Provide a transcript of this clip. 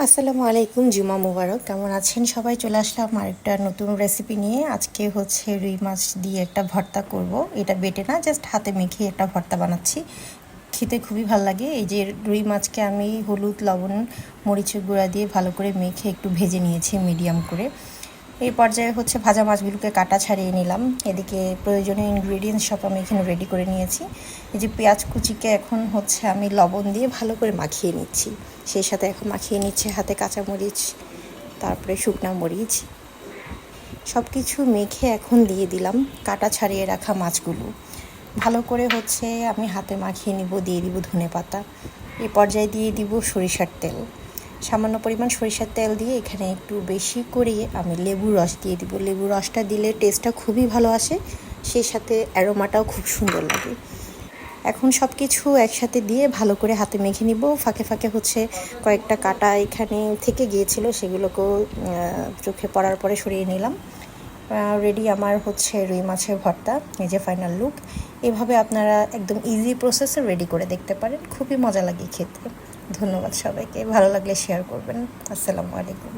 আসসালামু আলাইকুম, জুমা মুবারক। কেমন আছেন সবাই? চলে আসলাম আরেকটা নতুন রেসিপি নিয়ে। আজকে হচ্ছে রুই মাছ দিয়ে একটা ভর্তা করব। এটা বেটে না, জাস্ট হাতে মেখে একটা ভর্তা বানাচ্ছি। খেতে খুবই ভালো লাগে। এই যে রুই মাছকে আমি হলুদ, লবণ, মরিচের গুঁড়া দিয়ে ভালো করে মেখে একটু ভেজে নিয়েছি মিডিয়াম করে। এই পর্যায়ে হচ্ছে ভাজা মাছগুলোকে কাটা ছাড়িয়ে নিলাম। এদিকে প্রয়োজনীয় ইনগ্রিডিয়েন্টস সব আমি এখানে রেডি করে নিয়েছি। এই যে পেঁয়াজ কুচিকে এখন হচ্ছে আমি লবণ দিয়ে ভালো করে মাখিয়ে নিচ্ছি। সেই সাথে এখন মাখিয়ে নিচ্ছে হাতে কাঁচামরিচ, তারপরে শুকনা মরিচ, সব কিছু মেখে এখন দিয়ে দিলাম কাটা ছাড়িয়ে রাখা মাছগুলো। ভালো করে হচ্ছে আমি হাতে মাখিয়ে নিব। দিয়ে দিব ধনেপাতা। এই পর্যায়ে দিয়ে দিব সরিষার তেল। সামান্য পরিমাণ সরিষার তেল দিয়ে এখানে একটু বেশি করে আমি লেবুর রস দিয়ে দিব। লেবুর রসটা দিলে টেস্টটা খুবই ভালো আসে, সেই সাথে অ্যারোমাটাও খুব সুন্দর লাগে। এখন সব কিছু একসাথে দিয়ে ভালো করে হাতে মেখে নিব। ফাঁকে ফাঁকে হচ্ছে কয়েকটা কাটা এখানে থেকে গিয়েছিল, সেগুলোকেও চোখে পড়ার পরে সরিয়ে নিলাম। রেডি আমার হচ্ছে রুই মাছের ভর্তা। এই যে ফাইনাল লুক। এভাবে আপনারা একদম ইজি প্রসেসে রেডি করে দেখতে পারেন, খুবই মজা লাগে খেতে। ধন্যবাদ সবাইকে, ভালো লাগলে শেয়ার করবেন। আসসালামু আলাইকুম।